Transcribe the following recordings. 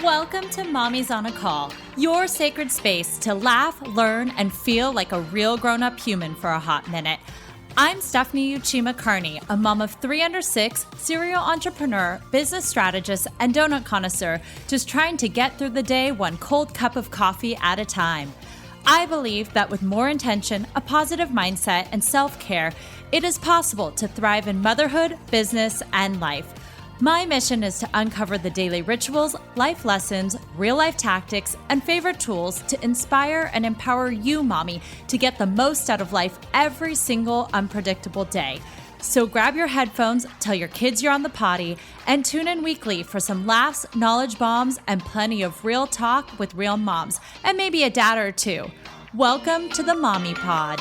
Welcome to Mommy's on a Call, your sacred space to laugh, learn, and feel like a real grown-up human for a hot minute. I'm Stephanie Uchima Carney, a mom of 3 under 6, serial entrepreneur, business strategist, and donut connoisseur, just trying to get through the day one cold cup of coffee at a time. I believe that with more intention, a positive mindset, and self-care, it is possible to thrive in motherhood, business, and life. My mission is to uncover the daily rituals, life lessons, real-life tactics, and favorite tools to inspire and empower you, mommy, to get the most out of life every single unpredictable day. So grab your headphones, tell your kids you're on the potty, and tune in weekly for some laughs, knowledge bombs, and plenty of real talk with real moms, and maybe a dad or two. Welcome to the Mommy Pod.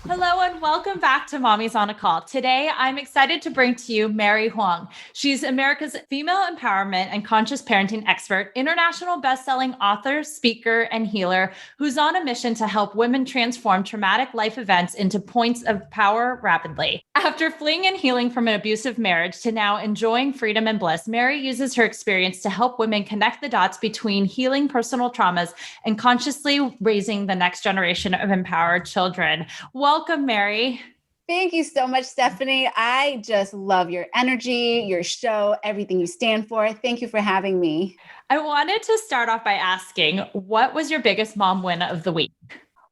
Hello and welcome back to Mommy's on a Call. Today, I'm excited to bring to you Mary Huang. She's America's female empowerment and conscious parenting expert, international best-selling author, speaker, and healer who's on a mission to help women transform traumatic life events into points of power rapidly. After fleeing and healing from an abusive marriage to now enjoying freedom and bliss, Mary uses her experience to help women connect the dots between healing personal traumas and consciously raising the next generation of empowered children. Welcome, Mary. Thank you so much, Stephanie. I just love your energy, your show, everything you stand for. Thank you for having me. I wanted to start off by asking, what was your biggest mom win of the week?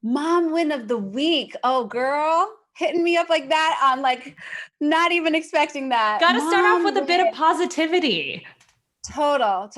Mom win of the week. Oh, girl, hitting me up like that. I'm like, not even expecting that. Got to start off with a bit of positivity. Total.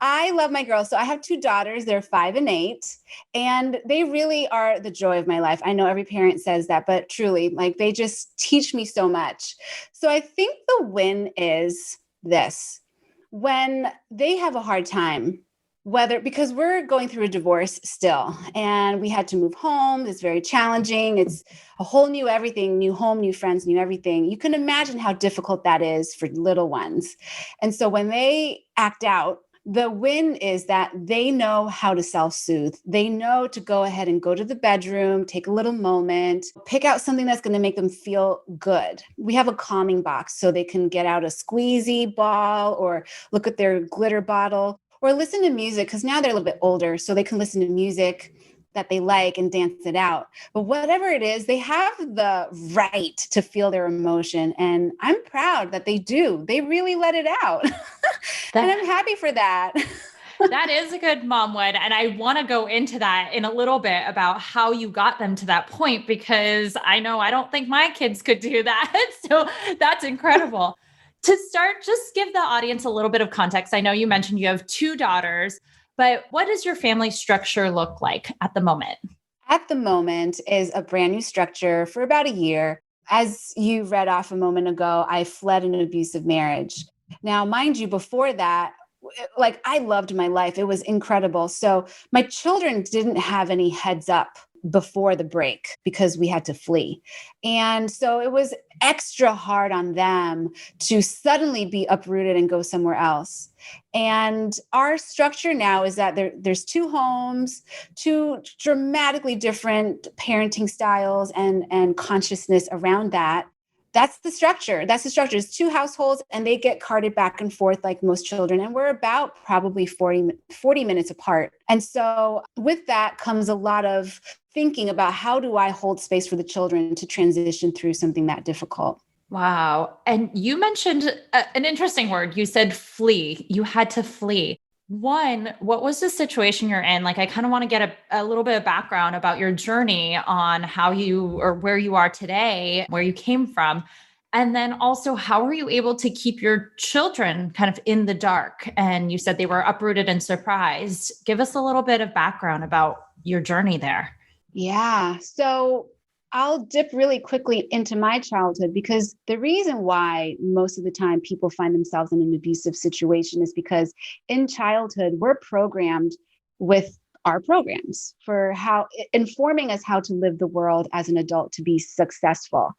I love my girls. So I have 2 daughters. They're 5 and 8, and they really are the joy of my life. I know every parent says that, but truly, like, they just teach me so much. So I think the win is this: when they have a hard time, because we're going through a divorce still, and we had to move home. It's very challenging. It's a whole new everything, new home, new friends, new everything. You can imagine how difficult that is for little ones. And so when they act out, the win is that they know how to self-soothe. They know to go ahead and go to the bedroom, take a little moment, pick out something that's going to make them feel good. We have a calming box so they can get out a squeezy ball or look at their glitter bottle, or listen to music, because now they're a little bit older, so they can listen to music that they like and dance it out. But whatever it is, they have the right to feel their emotion. And I'm proud that they do. They really let it out. And I'm happy for that. That is a good mom win. And I want to go into that in a little bit about how you got them to that point, because I know I don't think my kids could do that. So that's incredible. To start, just give the audience a little bit of context. I know you mentioned you have 2 daughters, but what does your family structure look like at the moment? At the moment is a brand new structure for about a year. As you read off a moment ago, I fled an abusive marriage. Now, mind you, before that, like, I loved my life. It was incredible. So my children didn't have any heads up before the break because we had to flee. And so it was extra hard on them to suddenly be uprooted and go somewhere else. And our structure now is that there's 2 homes, 2 dramatically different parenting styles and consciousness around that. That's the structure. It's 2 households, and they get carted back and forth like most children. And we're about probably 40 minutes apart. And so with that comes a lot of thinking about, how do I hold space for the children to transition through something that difficult? Wow. And you mentioned an interesting word. You said flee. You had to flee. One, what was the situation you're in? Like, I kind of want to get a little bit of background about your journey on how you, or where you are today, where you came from. And then also, how were you able to keep your children kind of in the dark? And you said they were uprooted and surprised. Give us a little bit of background about your journey there. Yeah. So I'll dip really quickly into my childhood, because the reason why most of the time people find themselves in an abusive situation is because in childhood, we're programmed with our programs for how informing us how to live the world as an adult to be successful.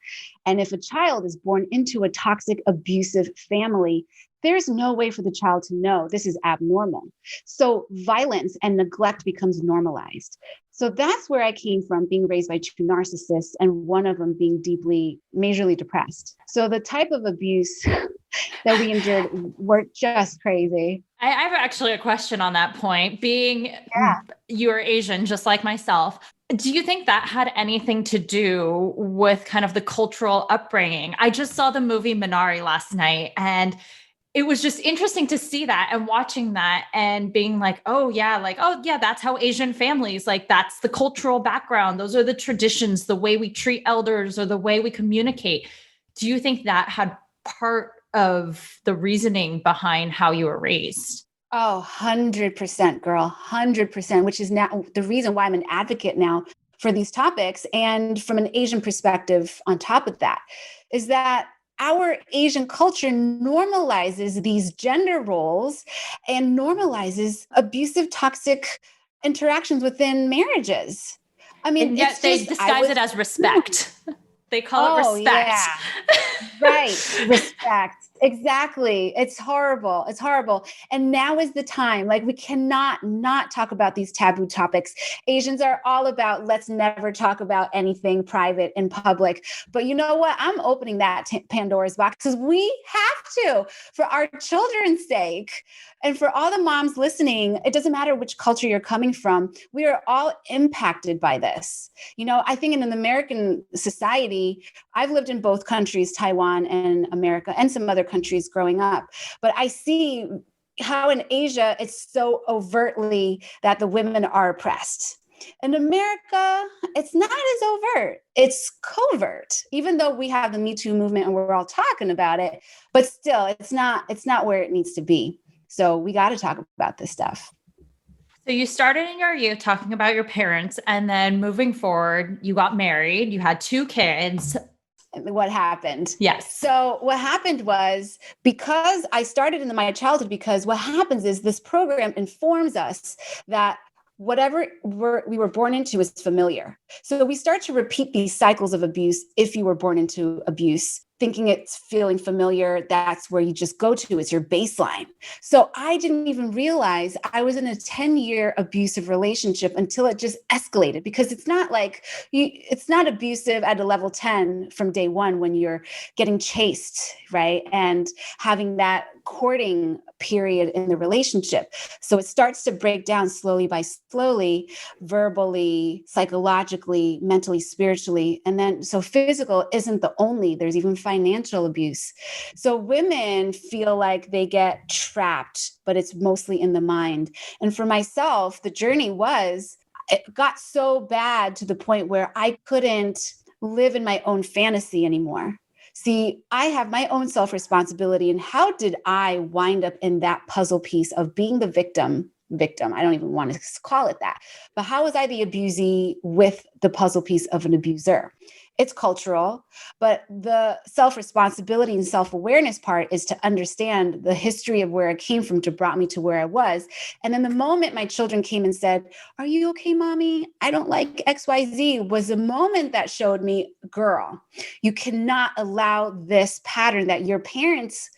And if a child is born into a toxic, abusive family, there's no way for the child to know this is abnormal. So violence and neglect becomes normalized. So that's where I came from, being raised by 2 narcissists, and one of them being majorly depressed. So the type of abuse that we endured were just crazy. I have actually a question on that point. Being Yeah. you're Asian, just like myself, do you think that had anything to do with kind of the cultural upbringing? I just saw the movie Minari last night, and it was just interesting to see that and watching that and being like, oh yeah, that's how Asian families, like that's the cultural background. Those are the traditions, the way we treat elders or the way we communicate. Do you think that had part of the reasoning behind how you were raised? Oh, 100%, girl, 100%, which is now the reason why I'm an advocate now for these topics. And from an Asian perspective, on top of that, is that our Asian culture normalizes these gender roles and normalizes abusive, toxic interactions within marriages. I mean, And yet it's they just, disguise it as respect. They call it oh, respect. yeah. Right. Respect. Exactly. It's horrible. It's horrible. And now is the time. Like, we cannot not talk about these taboo topics. Asians are all about, let's never talk about anything private in public. But you know what? I'm opening that Pandora's box because we have to, for our children's sake. And for all the moms listening, it doesn't matter which culture you're coming from. We are all impacted by this. You know, I think in an American society, I've lived in both countries, Taiwan and America, and some other countries growing up. But I see how in Asia, it's so overtly that the women are oppressed. In America, it's not as overt. It's covert, even though we have the Me Too movement and we're all talking about it, but still it's not where it needs to be. So we got to talk about this stuff. So you started in your youth talking about your parents, and then moving forward, you got married, you had 2 kids. What happened? Yes. So what happened was, because I started in my childhood, because what happens is this program informs us that whatever we were born into is familiar. So we start to repeat these cycles of abuse. If you were born into abuse, thinking it's feeling familiar, that's where you just go to. It's your baseline. So I didn't even realize I was in a 10-year abusive relationship until it just escalated, because it's not like it's not abusive at a level 10 from day one when you're getting chased, right? And having that courting period in the relationship. So it starts to break down slowly by slowly, verbally, psychologically, mentally, spiritually. And then, so physical isn't the only, there's even financial abuse. So women feel like they get trapped, but it's mostly in the mind. And for myself, the journey was, it got so bad to the point where I couldn't live in my own fantasy anymore. See, I have my own self-responsibility. And how did I wind up in that puzzle piece of being the victim? I don't even want to call it that. But how was I the abusee with the puzzle piece of an abuser? It's cultural, but the self-responsibility and self-awareness part is to understand the history of where I came from to brought me to where I was. And then the moment my children came and said, "Are you okay, mommy? I don't like XYZ," was a moment that showed me, girl, you cannot allow this pattern that your parents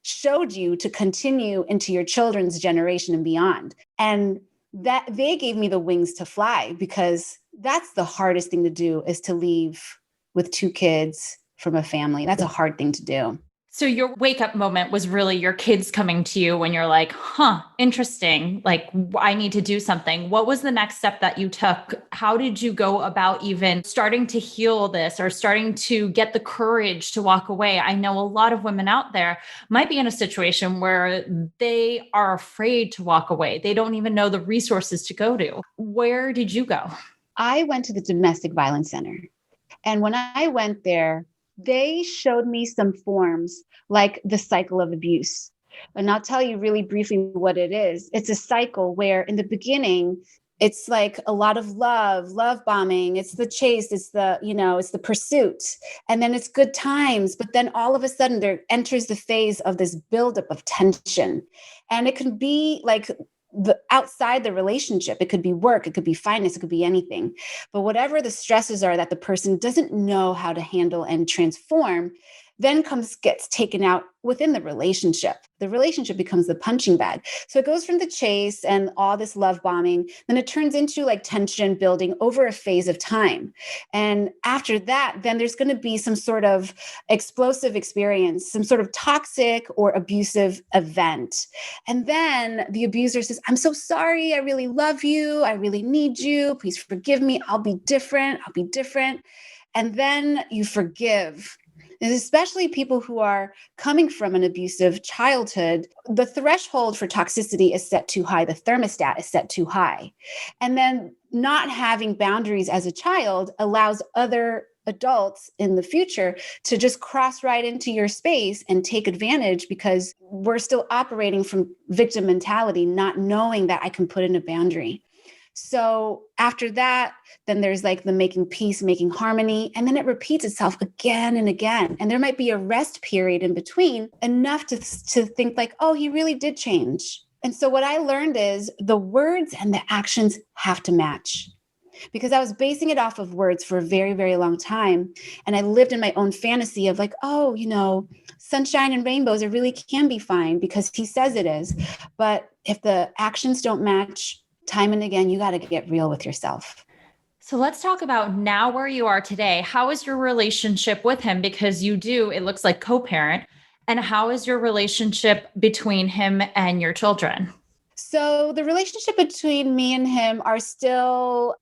showed you to continue into your children's generation and beyond. And that they gave me the wings to fly, because that's the hardest thing to do, is to leave with 2 kids from a family. That's a hard thing to do. So your wake up moment was really your kids coming to you when you're like, huh, interesting. Like, I need to do something. What was the next step that you took? How did you go about even starting to heal this or starting to get the courage to walk away? I know a lot of women out there might be in a situation where they are afraid to walk away. They don't even know the resources to go to. Where did you go? I went to the Domestic Violence Center. And when I went there, they showed me some forms like the cycle of abuse. And I'll tell you really briefly what it is. It's a cycle where in the beginning, it's like a lot of love bombing. It's the chase. It's it's the pursuit. And then it's good times. But then all of a sudden there enters the phase of this buildup of tension. And it can be like outside the relationship. It could be work, it could be finance, it could be anything. But whatever the stresses are that the person doesn't know how to handle and transform, then gets taken out within the relationship. The relationship becomes the punching bag. So it goes from the chase and all this love bombing, then it turns into like tension building over a phase of time. And after that, then there's going to be some sort of explosive experience, some sort of toxic or abusive event. And then the abuser says, I'm so sorry. I really love you. I really need you. Please forgive me. I'll be different. I'll be different. And then you forgive. And especially people who are coming from an abusive childhood, the threshold for toxicity is set too high. The thermostat is set too high. And then not having boundaries as a child allows other adults in the future to just cross right into your space and take advantage because we're still operating from victim mentality, not knowing that I can put in a boundary. So after that, then there's like the making peace, making harmony, and then it repeats itself again and again. And there might be a rest period in between enough to think like, oh, he really did change. And so what I learned is the words and the actions have to match, because I was basing it off of words for a very, very long time. And I lived in my own fantasy of like, oh, sunshine and rainbows, it really can be fine because he says it is. But if the actions don't match, time and again, you got to get real with yourself. So let's talk about now where you are today. How is your relationship with him? Because you do, it looks like co-parent. And how is your relationship between him and your children? So the relationship between me and him are still,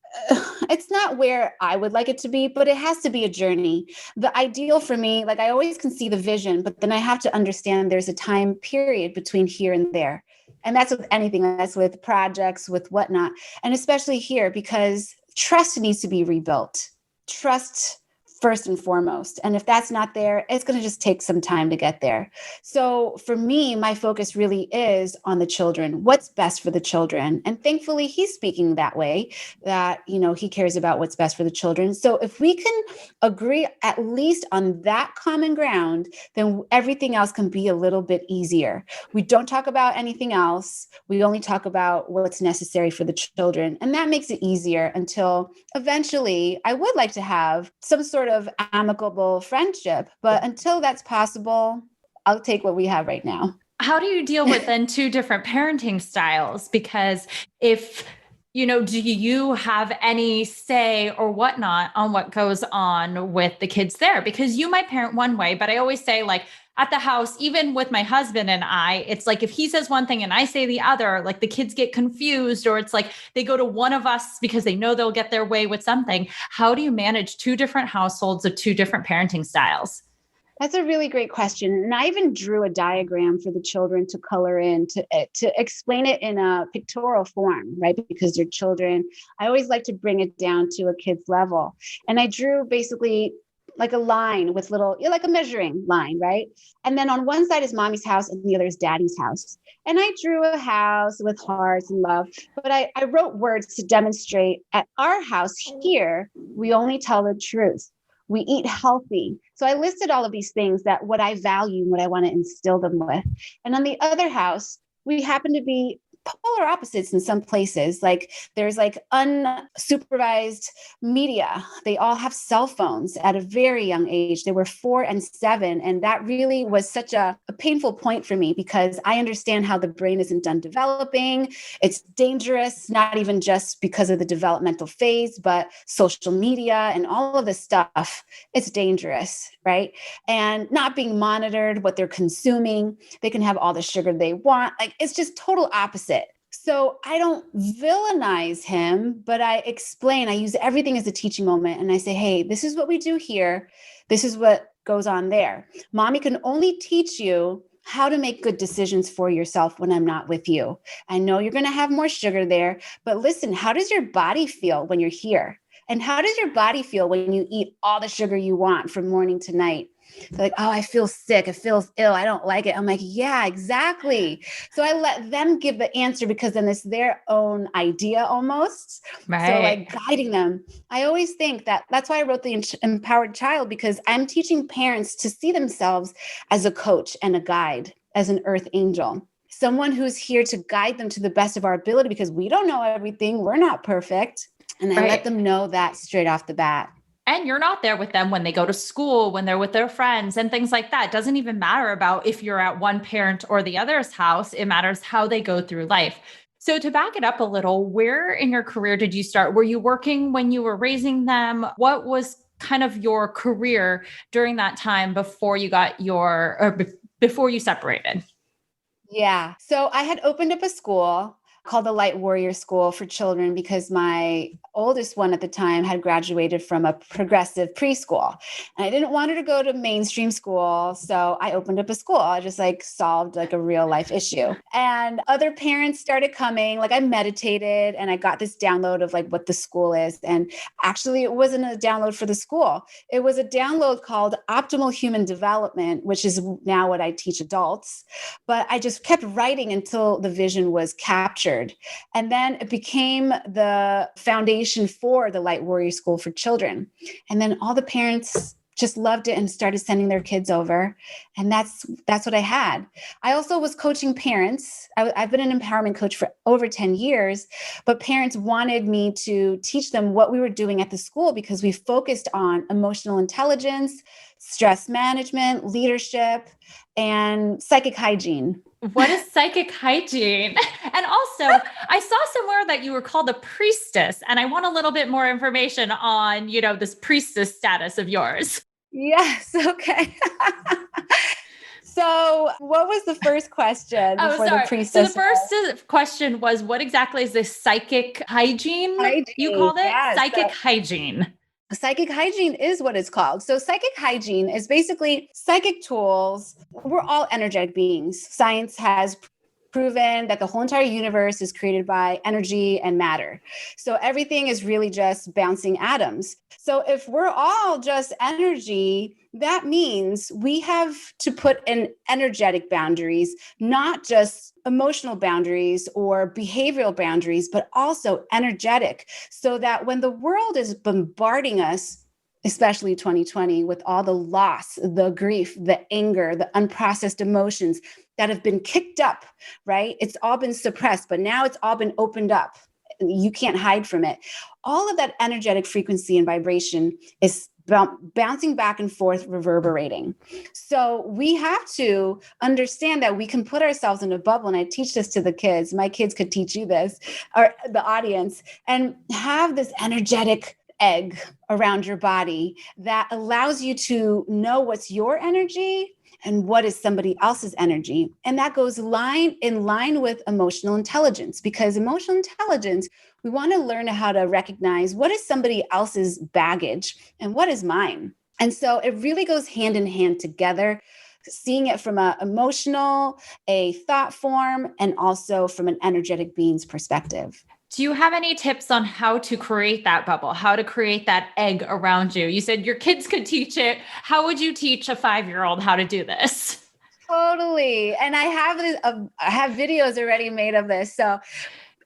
it's not where I would like it to be, but it has to be a journey. The ideal for me, like I always can see the vision, but then I have to understand there's a time period between here and there. And that's with anything, that's with projects, with whatnot. And especially here, because trust needs to be rebuilt. Trust first and foremost. And if that's not there, it's going to just take some time to get there. So for me, my focus really is on the children. What's best for the children? And thankfully, he's speaking that way, that, he cares about what's best for the children. So if we can agree at least on that common ground, then everything else can be a little bit easier. We don't talk about anything else. We only talk about what's necessary for the children. And that makes it easier until eventually I would like to have some sort of amicable friendship. But until that's possible, I'll take what we have right now. How do you deal with then two different parenting styles? Because if, do you have any say or whatnot on what goes on with the kids there? Because you might parent one way, but I always say like at the house, even with my husband and I, it's like if he says one thing and I say the other, like the kids get confused, or it's like they go to one of us because they know they'll get their way with something. How do you manage two different households of two different parenting styles? That's a really great question. And I even drew a diagram for the children to color in to explain it in a pictorial form, right? Because they're children. I always like to bring it down to a kid's level. And I drew basically like a line with like a measuring line, right? And then on one side is mommy's house and the other is daddy's house. And I drew a house with hearts and love, but I wrote words to demonstrate at our house here, we only tell the truth. We eat healthy. So I listed all of these things that what I value, what I want to instill them with. And on the other house, we happen to be polar opposites in some places. Like there's like unsupervised media. They all have cell phones at a very young age. They were 4 and 7. And that really was such a painful point for me because I understand how the brain isn't done developing. It's dangerous, not even just because of the developmental phase, but social media and all of this stuff. It's dangerous, right? And not being monitored, what they're consuming. They can have all the sugar they want. Like it's just total opposite. So I don't villainize him, but I explain, I use everything as a teaching moment. And I say, hey, this is what we do here. This is what goes on there. Mommy can only teach you how to make good decisions for yourself when I'm not with you. I know you're going to have more sugar there, but listen, how does your body feel when you're here? And how does your body feel when you eat all the sugar you want from morning to night? They're like, oh, I feel sick. It feels ill. I don't like it. I'm like, yeah, exactly. So I let them give the answer because then it's their own idea almost. Right. So like guiding them. I always think that's why I wrote the Empowered Child, because I'm teaching parents to see themselves as a coach and a guide, as an earth angel, someone who's here to guide them to the best of our ability because we don't know everything. We're not perfect. And I let them know that straight off the bat. And you're not there with them when they go to school, when they're with their friends and things like that. It doesn't even matter about if you're at one parent or the other's house. It matters how they go through life. So to back it up a little, where in your career did you start? Were you working when you were raising them? What was kind of your career during that time before you got before you separated? Yeah. So I had opened up a school called the Light Warrior School for children because my oldest one at the time had graduated from a progressive preschool. And I didn't want her to go to mainstream school. So I opened up a school. I just like solved like a real life issue. And other parents started coming. Like I meditated and I got this download of like what the school is. And actually it wasn't a download for the school. It was a download called Optimal Human Development, which is now what I teach adults. But I just kept writing until the vision was captured. And then it became the foundation for the Light Warrior School for children. And then all the parents just loved it and started sending their kids over. And that's what I had. I also was coaching parents. I've been an empowerment coach for over 10 years, but parents wanted me to teach them what we were doing at the school because we focused on emotional intelligence, stress management, leadership, and psychic hygiene. What is psychic hygiene? And also, I saw somewhere that you were called a priestess, and I want a little bit more information on, this priestess status of yours. Yes. Okay. So what was the first question before the priestess? So the first question was, what exactly is this psychic hygiene? You called it? Yes. Psychic hygiene. Psychic hygiene is what it's called. So psychic hygiene is basically psychic tools. We're all energetic beings. Science has proven that the whole entire universe is created by energy and matter. So everything is really just bouncing atoms. So if we're all just energy, that means we have to put in energetic boundaries, not just emotional boundaries or behavioral boundaries, but also energetic, so that when the world is bombarding us, especially 2020, with all the loss, the grief, the anger, the unprocessed emotions that have been kicked up, right? It's all been suppressed, but now it's all been opened up. You can't hide from it. All of that energetic frequency and vibration is bouncing back and forth, reverberating. So we have to understand that we can put ourselves in a bubble. And I teach this to the kids. My kids could teach you this, or the audience, and have this energetic egg around your body that allows you to know what's your energy and what is somebody else's energy. And that goes in line with emotional intelligence, because emotional intelligence, we want to learn how to recognize what is somebody else's baggage and what is mine. And so it really goes hand in hand together, seeing it from an emotional, a thought form, and also from an energetic being's perspective. Do you have any tips on how to create that bubble, how to create that egg around you? You said your kids could teach it. How would you teach a 5-year-old how to do this? Totally. And I have videos already made of this. So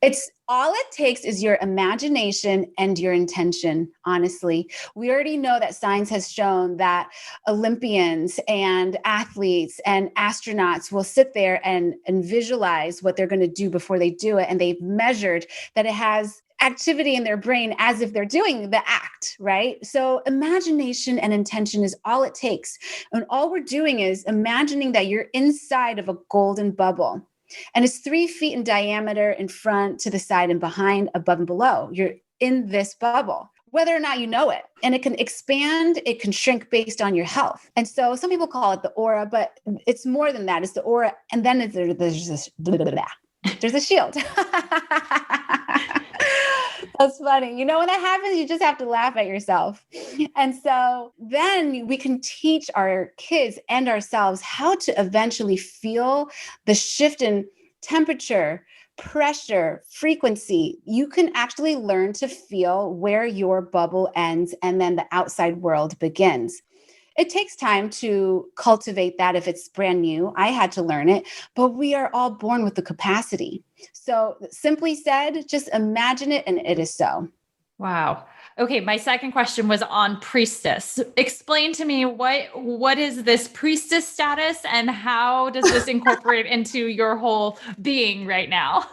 it's all it takes is your imagination and your intention. Honestly, we already know that science has shown that Olympians and athletes and astronauts will sit there and visualize what they're going to do before they do it. And they've measured that it has activity in their brain as if they're doing the act, right? So imagination and intention is all it takes. And all we're doing is imagining that you're inside of a golden bubble. And it's 3 feet in diameter in front, to the side, and behind, above and below. You're in this bubble, whether or not you know it. And it can expand, it can shrink based on your health. And so some people call it the aura, but it's more than that. It's the aura. And then there's a shield. That's funny. When that happens, you just have to laugh at yourself. And so then we can teach our kids and ourselves how to eventually feel the shift in temperature, pressure, frequency. You can actually learn to feel where your bubble ends and then the outside world begins. It takes time to cultivate that if it's brand new. I had to learn it, but we are all born with the capacity. So simply said, just imagine it and it is so. Wow. Okay. My second question was on priestess. Explain to me what is this priestess status and how does this incorporate into your whole being right now?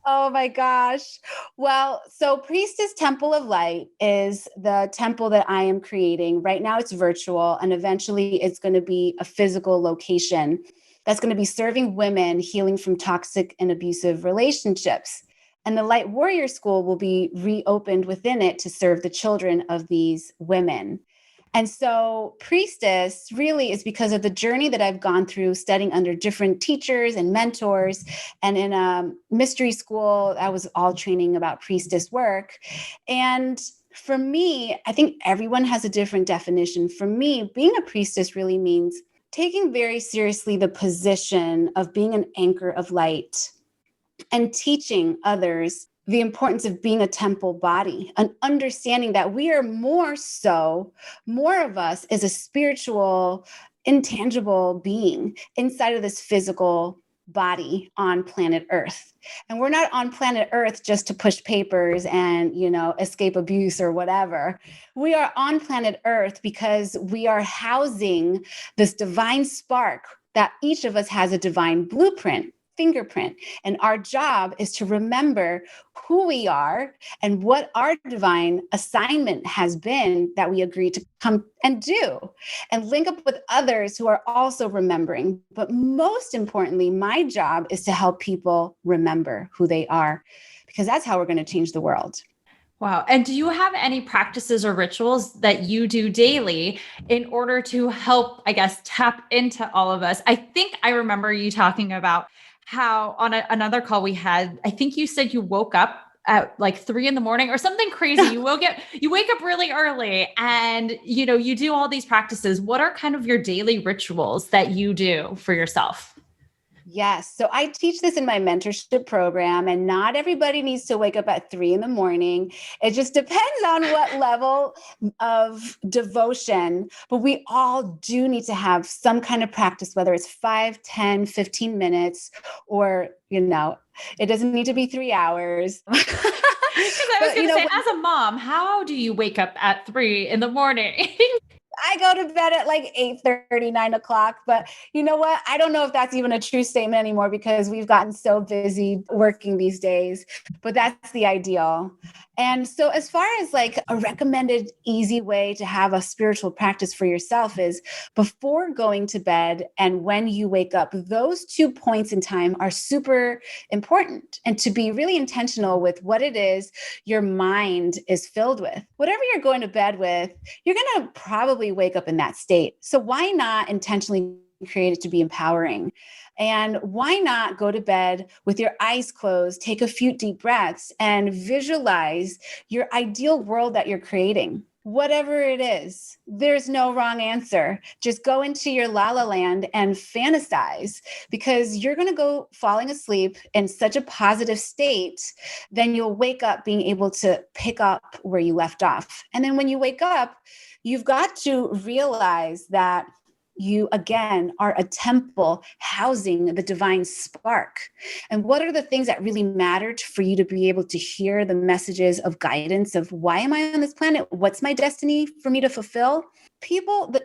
Oh my gosh. Well, so Priestess Temple of Light is the temple that I am creating. Right now it's virtual, and eventually it's going to be a physical location that's going to be serving women healing from toxic and abusive relationships. And the Light Warrior School will be reopened within it to serve the children of these women. And so, priestess really is because of the journey that I've gone through studying under different teachers and mentors. And in a mystery school, I was all training about priestess work. And for me, I think everyone has a different definition. For me, being a priestess really means taking very seriously the position of being an anchor of light and teaching others the importance of being a temple body, an understanding that we are more of us is a spiritual, intangible being inside of this physical body on planet Earth. And we're not on planet Earth just to push papers and, escape abuse or whatever. We are on planet Earth because we are housing this divine spark that each of us has a divine blueprint, fingerprint. And our job is to remember who we are and what our divine assignment has been that we agreed to come and do, and link up with others who are also remembering. But most importantly, my job is to help people remember who they are, because that's how we're going to change the world. Wow. And do you have any practices or rituals that you do daily in order to help, I guess, tap into all of us? I think I remember you talking about how on another call we had, I think you said you woke up at like 3 a.m. or something crazy. You wake up really early and, you do all these practices. What are kind of your daily rituals that you do for yourself? Yes. So I teach this in my mentorship program, and not everybody needs to wake up at 3 a.m. It just depends on what level of devotion, but we all do need to have some kind of practice, whether it's 5, 10, 15 minutes, or, it doesn't need to be 3 hours. Because I was going to say, as a mom, how do you wake up at 3 a.m? I go to bed at like 8:30, 9 o'clock. But you know what? I don't know if that's even a true statement anymore because we've gotten so busy working these days, but that's the ideal. And so as far as like a recommended easy way to have a spiritual practice for yourself is before going to bed and when you wake up, those 2 points in time are super important, and to be really intentional with what it is your mind is filled with. Whatever you're going to bed with, you're going to probably wake up in that state. So why not intentionally create it to be empowering? And why not go to bed with your eyes closed, take a few deep breaths, and visualize your ideal world that you're creating? Whatever it is, there's no wrong answer. Just go into your la la land and fantasize, because you're going to go falling asleep in such a positive state. Then you'll wake up being able to pick up where you left off. And then when you wake up, you've got to realize that you again are a temple housing the divine spark. And what are the things that really mattered for you to be able to hear the messages of guidance of why am I on this planet? What's my destiny for me to fulfill?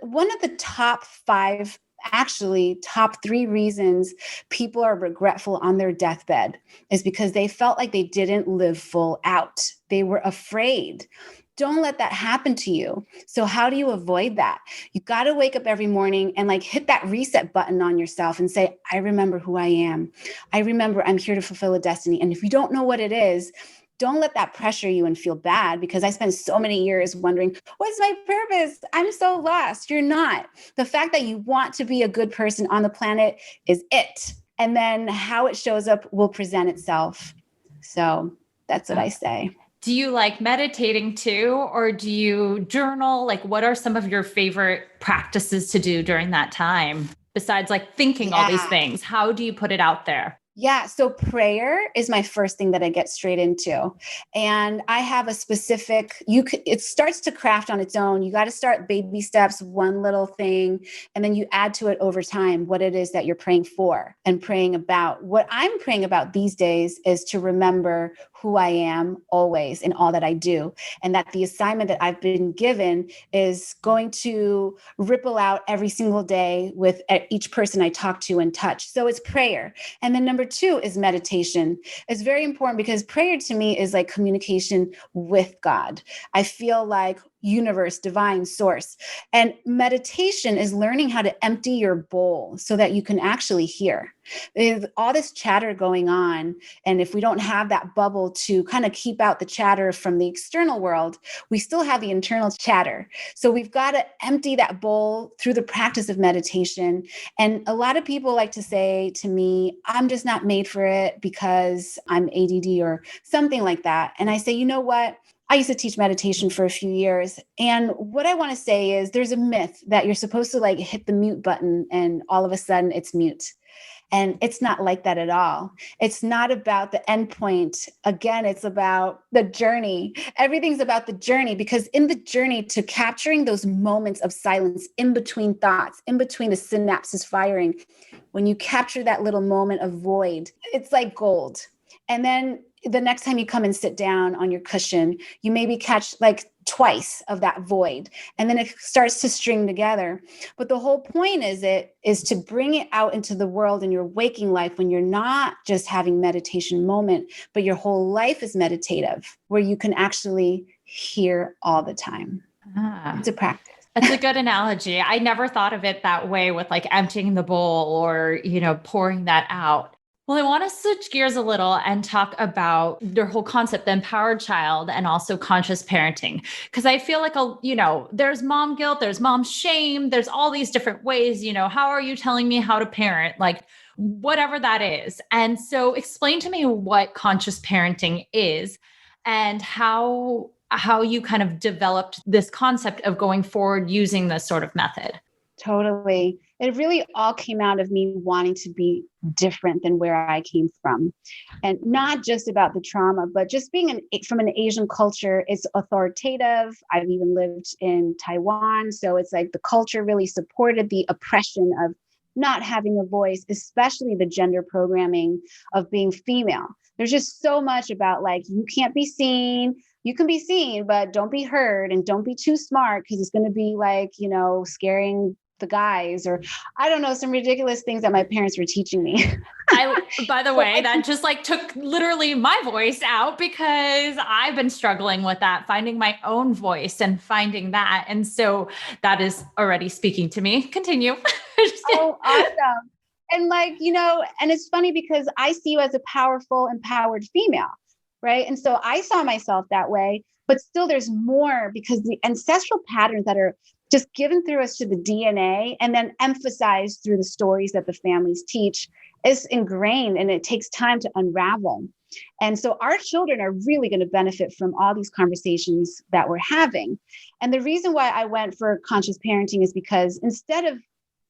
One of the top 5, actually top 3 reasons people are regretful on their deathbed is because they felt like they didn't live full out. They were afraid. Don't let that happen to you. So how do you avoid that? You got to wake up every morning and like hit that reset button on yourself and say, I remember who I am. I remember I'm here to fulfill a destiny. And if you don't know what it is, don't let that pressure you and feel bad, because I spent so many years wondering, what's my purpose? I'm so lost. You're not. The fact that you want to be a good person on the planet is it. And then how it shows up will present itself. So that's what I say. Do you like meditating too, or do you journal? Like, what are some of your favorite practices to do during that time? Besides like thinking all these things, how do you put it out there? Yeah. So prayer is my first thing that I get straight into. And I have a specific, it starts to craft on its own. You got to start baby steps, one little thing, and then you add to it over time what it is that you're praying for and praying about. What I'm praying about these days is to remember who I am always in all that I do. And that the assignment that I've been given is going to ripple out every single day with each person I talk to and touch. So it's prayer. And then number 2 is meditation. It's very important because prayer to me is like communication with God. I feel like universe, divine source. And meditation is learning how to empty your bowl so that you can actually hear. There's all this chatter going on. And if we don't have that bubble to kind of keep out the chatter from the external world, we still have the internal chatter. So we've got to empty that bowl through the practice of meditation. And a lot of people like to say to me, I'm just not made for it because I'm ADD or something like that. And I say, you know what? I used to teach meditation for a few years. And what I want to say is there's a myth that you're supposed to like hit the mute button and all of a sudden it's mute. And it's not like that at all. It's not about the end point. Again, it's about the journey. Everything's about the journey, because in the journey to capturing those moments of silence in between thoughts, in between the synapses firing, when you capture that little moment of void, it's like gold. And then the next time you come and sit down on your cushion, you maybe catch like twice of that void, and then it starts to string together. But the whole point is to bring it out into the world in your waking life, when you're not just having meditation moment, but your whole life is meditative, where you can actually hear all the time. It's a practice. That's a good analogy. I never thought of it that way, with like emptying the bowl or, pouring that out. Well, I want to switch gears a little and talk about your whole concept, the empowered child, and also conscious parenting. Because I feel like, there's mom guilt, there's mom shame, there's all these different ways, how are you telling me how to parent? Like whatever that is. And so explain to me what conscious parenting is and how you kind of developed this concept of going forward using this sort of method. Totally. It really all came out of me wanting to be different than where I came from. And not just about the trauma, but just being from an Asian culture, it's authoritative. I've even lived in Taiwan. So it's like the culture really supported the oppression of not having a voice, especially the gender programming of being female. There's just so much about like, you can't be seen. You can be seen, but don't be heard, and don't be too smart because it's going to be like, scaring the guys, or I don't know, some ridiculous things that my parents were teaching me. By the way, that just like took literally my voice out, because I've been struggling with that, finding my own voice and finding that. And so that is already speaking to me. Continue. Oh, awesome. And and it's funny because I see you as a powerful, empowered female, right? And so I saw myself that way, but still there's more, because the ancestral patterns that are just given through us to the DNA and then emphasized through the stories that the families teach is ingrained, and it takes time to unravel. And so our children are really going to benefit from all these conversations that we're having. And the reason why I went for conscious parenting is because instead of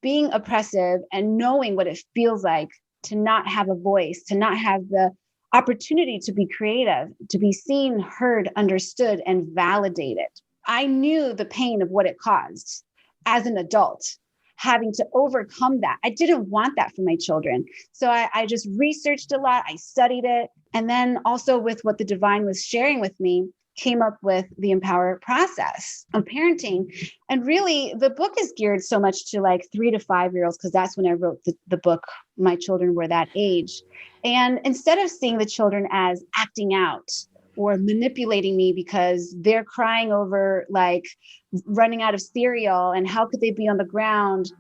being oppressive and knowing what it feels like to not have a voice, to not have the opportunity to be creative, to be seen, heard, understood, and validated, I knew the pain of what it caused as an adult, having to overcome that. I didn't want that for my children. So I just researched a lot. I studied it. And then also with what the divine was sharing with me, came up with the empower process of parenting. And really the book is geared so much to like 3 to 5 year olds, because that's when I wrote the book. My children were that age. And instead of seeing the children as acting out or manipulating me because they're crying over like running out of cereal, and how could they be on the ground,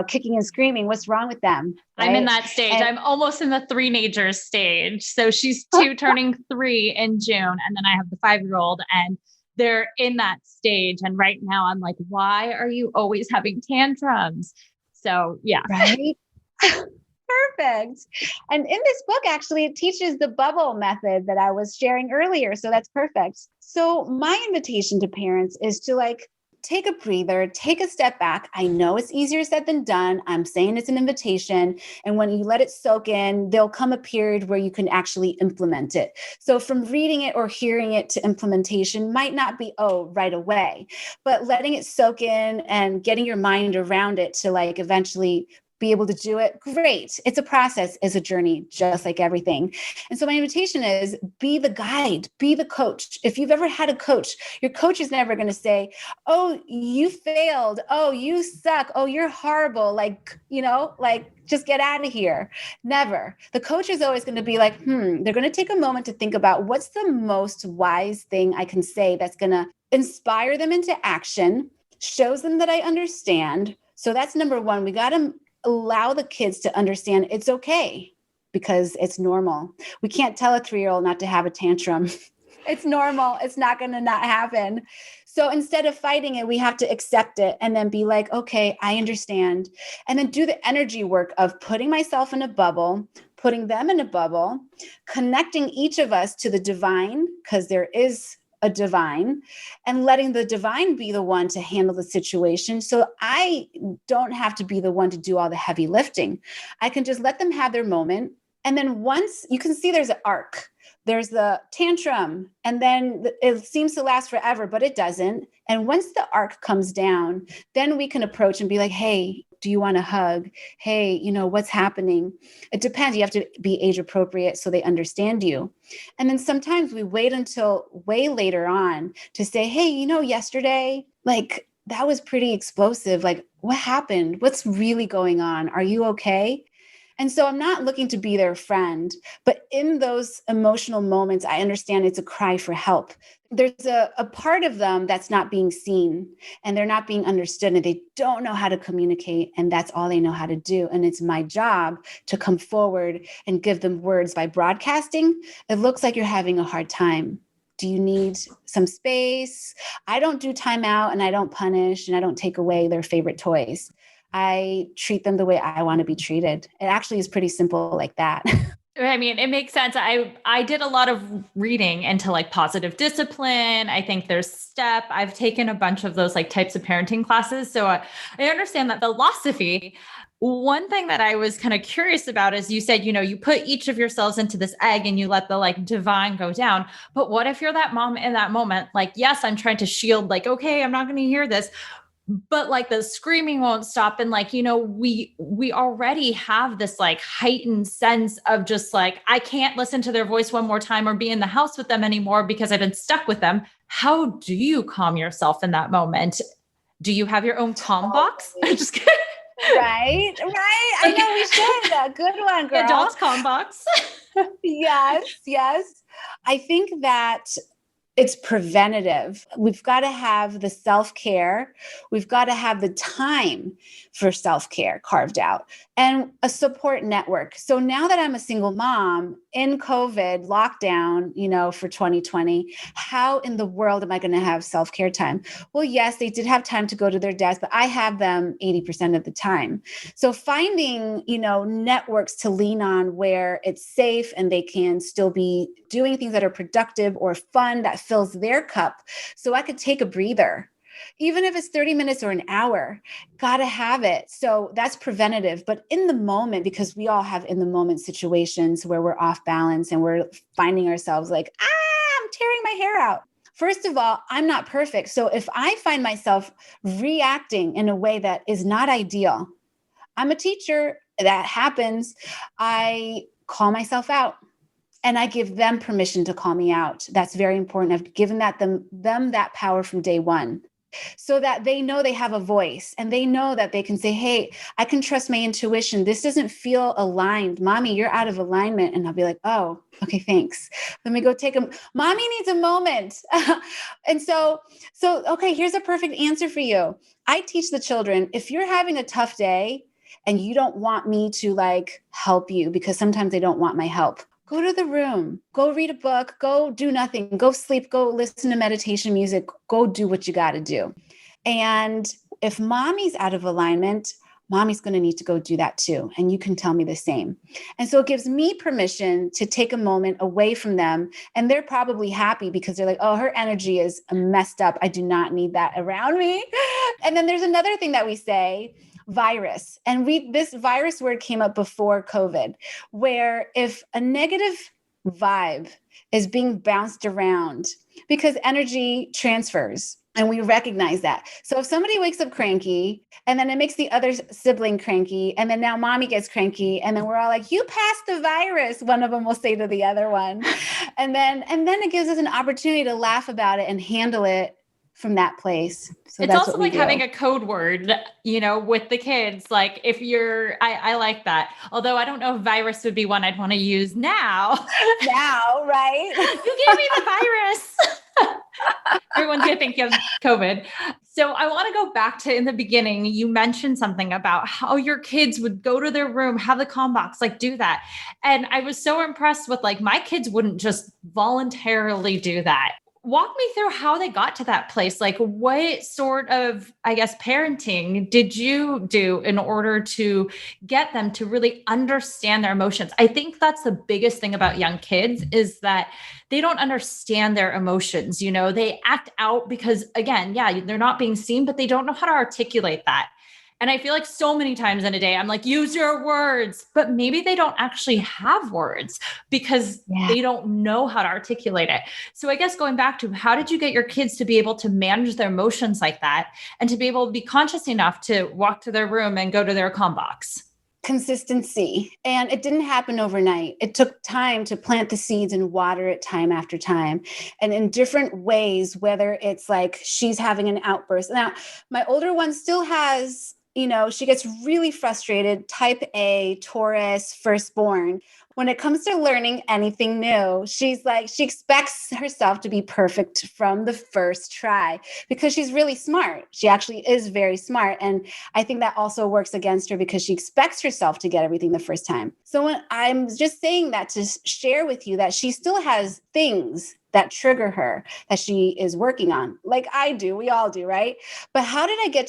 kicking and screaming, what's wrong with them? Right? I'm in that stage. I'm almost in the 3-nager stage. So she's 2 turning 3 in June. And then I have the 5-year-old, and they're in that stage. And right now I'm like, why are you always having tantrums? So yeah. Right. Perfect. And in this book, actually, it teaches the bubble method that I was sharing earlier. So that's perfect. So my invitation to parents is to take a breather, take a step back. I know it's easier said than done. I'm saying it's an invitation. And when you let it soak in, there'll come a period where you can actually implement it. So from reading it or hearing it to implementation might not be, right away, but letting it soak in and getting your mind around it to eventually be able to do it? Great. It's a process, it's a journey, just like everything. And so my invitation is be the guide, be the coach. If you've ever had a coach, your coach is never going to say, oh, you failed. Oh, you suck. Oh, you're horrible. Like, just get out of here. Never. The coach is always going to be like, they're going to take a moment to think about what's the most wise thing I can say that's going to inspire them into action, shows them that I understand. So that's number one. We got to allow the kids to understand it's okay because it's normal. We can't tell a 3-year-old not to have a tantrum. It's normal. It's not going to not happen. So instead of fighting it, we have to accept it and then be like, okay, I understand. And then do the energy work of putting myself in a bubble, putting them in a bubble, connecting each of us to the divine, because there is a divine, and letting the divine be the one to handle the situation. So I don't have to be the one to do all the heavy lifting. I can just let them have their moment. And then once you can see there's an arc, there's the tantrum, and then it seems to last forever, but it doesn't. And once the arc comes down, then we can approach and be like, hey, do you want a hug? Hey, what's happening? It depends. You have to be age appropriate so they understand you. And then sometimes we wait until way later on to say, hey, yesterday, like that was pretty explosive. Like what happened? What's really going on? Are you okay? And so I'm not looking to be their friend, but in those emotional moments, I understand it's a cry for help. There's a part of them that's not being seen and they're not being understood and they don't know how to communicate and that's all they know how to do. And it's my job to come forward and give them words by broadcasting. It looks like you're having a hard time. Do you need some space? I don't do timeout and I don't punish and I don't take away their favorite toys. I treat them the way I want to be treated. It actually is pretty simple like that. I mean, it makes sense. I did a lot of reading into like positive discipline. I think there's STEP. I've taken a bunch of those like types of parenting classes. So I understand that philosophy. One thing that I was kind of curious about is you said, you put each of yourselves into this egg and you let the like divine go down. But what if you're that mom in that moment? Like, yes, I'm trying to shield, like, okay, I'm not going to hear this. But like the screaming won't stop. And like, we already have this like heightened sense of just like, I can't listen to their voice one more time or be in the house with them anymore because I've been stuck with them. How do you calm yourself in that moment? Do you have your own calm box? I'm just kidding. Right. I know we should. A good one, girl. Adult calm box. Yes. I think that it's preventative. We've got to have the self-care. We've got to have the time for self-care carved out and a support network. So now that I'm a single mom in COVID lockdown, for 2020, how in the world am I going to have self-care time? Well, yes, they did have time to go to their dads, but I have them 80% of the time. So finding, networks to lean on where it's safe and they can still be doing things that are productive or fun that fills their cup. So I could take a breather. Even if it's 30 minutes or an hour, got to have it. So that's preventative. But in the moment, because we all have in the moment situations where we're off balance and we're finding ourselves like, I'm tearing my hair out. First of all, I'm not perfect. So if I find myself reacting in a way that is not ideal, I'm a teacher. That happens. I call myself out. And I give them permission to call me out. That's very important. I've given them that power from day one so that they know they have a voice and they know that they can say, hey, I can trust my intuition. This doesn't feel aligned. Mommy, you're out of alignment. And I'll be like, oh, okay, thanks. Let me go Mommy needs a moment. And so, okay, here's a perfect answer for you. I teach the children, if you're having a tough day and you don't want me to like help you because sometimes they don't want my help, go to the room, go read a book, go do nothing, go sleep, go listen to meditation music, go do what you got to do. And if mommy's out of alignment, mommy's going to need to go do that too. And you can tell me the same. And so it gives me permission to take a moment away from them. And they're probably happy because they're like, oh, her energy is messed up. I do not need that around me. And then there's another thing that we say, virus. And this virus word came up before COVID, where if a negative vibe is being bounced around because energy transfers. And we recognize that. So if somebody wakes up cranky and then it makes the other sibling cranky, and then now mommy gets cranky, and then we're all like, you passed the virus, one of them will say to the other one. And then it gives us an opportunity to laugh about it and handle it from that place. So it's that's also what we like do. having a code word, with the kids. Like if I like that. Although I don't know if virus would be one I'd want to use now. Now, right? You gave me the virus. Everyone's going to think of COVID. So I want to go back to in the beginning, you mentioned something about how your kids would go to their room, have the comm box, like do that. And I was so impressed with like, my kids wouldn't just voluntarily do that. Walk me through how they got to that place. Like what sort of, I guess, parenting did you do in order to get them to really understand their emotions? I think that's the biggest thing about young kids is that they don't understand their emotions. They act out because again, yeah, they're not being seen, but they don't know how to articulate that. And I feel like so many times in a day, I'm like, use your words, but maybe they don't actually have words because they don't know how to articulate it. So I guess going back to how did you get your kids to be able to manage their emotions like that and to be able to be conscious enough to walk to their room and go to their comm box? Consistency. And it didn't happen overnight. It took time to plant the seeds and water it time after time. And in different ways, whether it's like she's having an outburst. Now, my older one still has, she gets really frustrated, type A, Taurus, firstborn. When it comes to learning anything new, she's like, she expects herself to be perfect from the first try because she's really smart. She actually is very smart. And I think that also works against her because she expects herself to get everything the first time. So when I'm just saying that to share with you that she still has things that trigger her that she is working on, like I do, we all do, right? But how did it get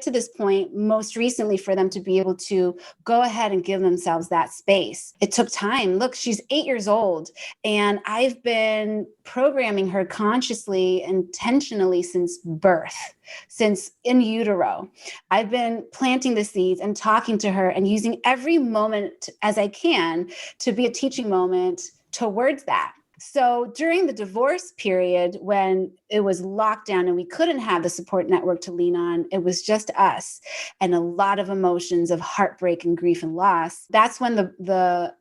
to this point most recently for them to be able to go ahead and give themselves that space? It took time. Look, she's 8 years old and I've been programming her consciously, intentionally since birth, since in utero. I've been planting the seeds and talking to her and using every moment as I can to be a teaching moment towards that. So during the divorce period, when it was locked down and we couldn't have the support network to lean on, it was just us and a lot of emotions of heartbreak and grief and loss. That's when the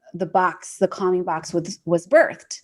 calming box was birthed.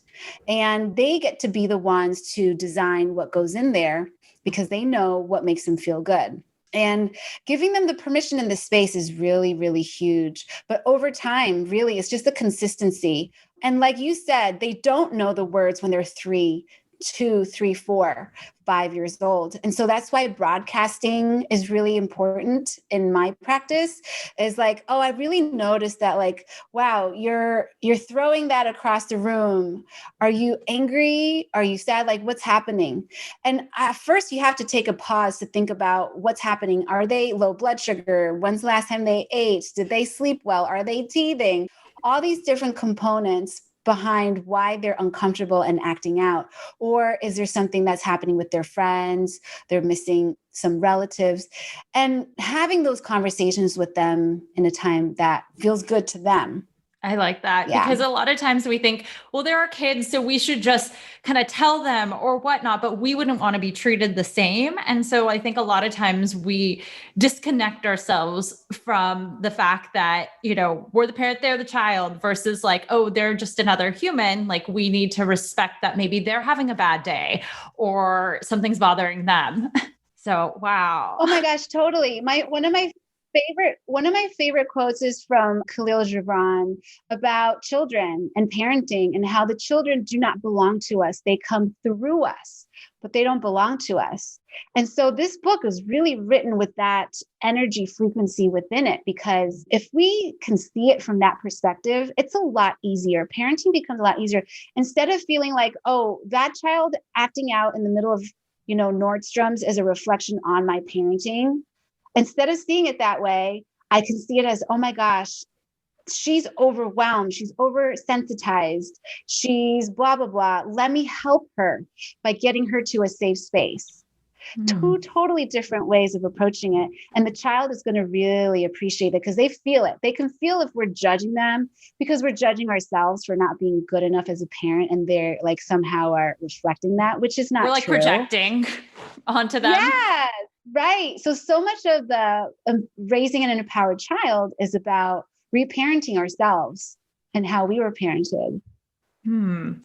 And they get to be the ones to design what goes in there because they know what makes them feel good. And giving them the permission in the space is really, really huge. But over time, really, it's just the consistency. And like you said, they don't know the words when they're 3, 2, 3, 4, 5 years old. And so that's why broadcasting is really important in my practice is like, oh, I really noticed that like, wow, you're throwing that across the room. Are you angry? Are you sad? Like what's happening? And at first you have to take a pause to think about what's happening. Are they low blood sugar? When's the last time they ate? Did they sleep well? Are they teething? All these different components behind why they're uncomfortable and acting out. Or is there something that's happening with their friends? They're missing some relatives, and having those conversations with them in a time that feels good to them. I like that because a lot of times we think, well, there are kids, so we should just kind of tell them or whatnot, but we wouldn't want to be treated the same. And so I think a lot of times we disconnect ourselves from the fact that, we're the parent, they're the child versus like, oh, they're just another human. Like we need to respect that maybe they're having a bad day or something's bothering them. So, wow. Oh my gosh, totally. One of my favorite quotes is from Khalil Gibran about children and parenting and how the children do not belong to us. They come through us, but they don't belong to us. And so this book is really written with that energy frequency within it, because if we can see it from that perspective, it's a lot easier. Parenting becomes a lot easier. Instead of feeling like, oh, that child acting out in the middle of, Nordstrom's is a reflection on my parenting. Instead of seeing it that way, I can see it as, oh my gosh, she's overwhelmed. She's oversensitized. She's blah, blah, blah. Let me help her by getting her to a safe space. Two totally different ways of approaching it. And the child is going to really appreciate it because they feel it. They can feel if we're judging them because we're judging ourselves for not being good enough as a parent. And they're like somehow are reflecting that, which is not true. We're like projecting onto them. Yeah, right. So much of the raising an empowered child is about reparenting ourselves and how we were parented.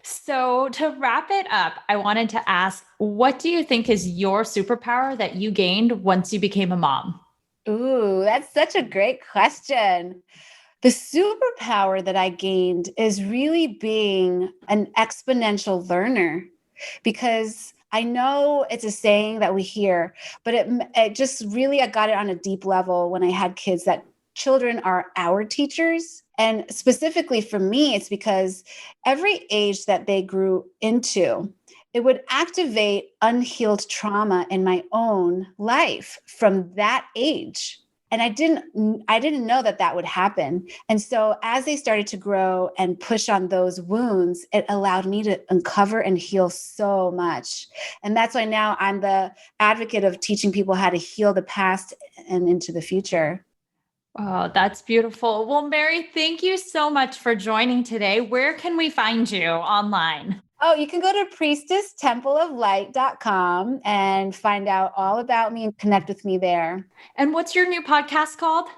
So to wrap it up, I wanted to ask, what do you think is your superpower that you gained once you became a mom? Ooh, that's such a great question. The superpower that I gained is really being an exponential learner, because I know it's a saying that we hear, but it just really, I got it on a deep level when I had kids, that children are our teachers. And specifically for me, it's because every age that they grew into, it would activate unhealed trauma in my own life from that age. And I didn't know that would happen. And so as they started to grow and push on those wounds, it allowed me to uncover and heal so much. And that's why now I'm the advocate of teaching people how to heal the past and into the future. Oh, that's beautiful. Well, Mary, thank you so much for joining today. Where can we find you online? Oh, you can go to priestesstempleoflight.com and find out all about me and connect with me there. And what's your new podcast called?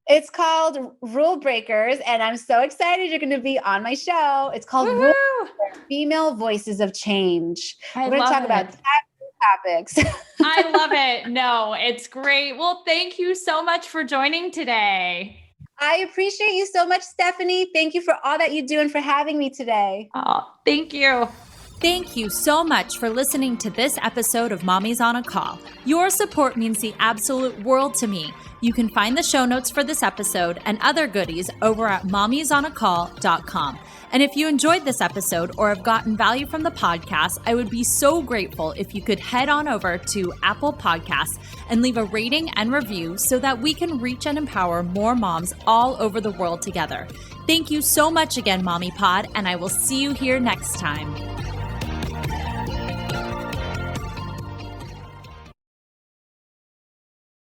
It's called Rule Breakers, and I'm so excited you're going to be on my show. It's called Rule Breakers, Female Voices of Change. We're going to talk about topics. I love it. No, it's great. Well, thank you so much for joining today. I appreciate you so much, Stephanie. Thank you for all that you do and for having me today. Oh, thank you. Thank you so much for listening to this episode of Mommy's on a Call. Your support means the absolute world to me. You can find the show notes for this episode and other goodies over at mommysonacall.com. And if you enjoyed this episode or have gotten value from the podcast, I would be so grateful if you could head on over to Apple Podcasts and leave a rating and review so that we can reach and empower more moms all over the world together. Thank you so much again, Mommy Pod, and I will see you here next time.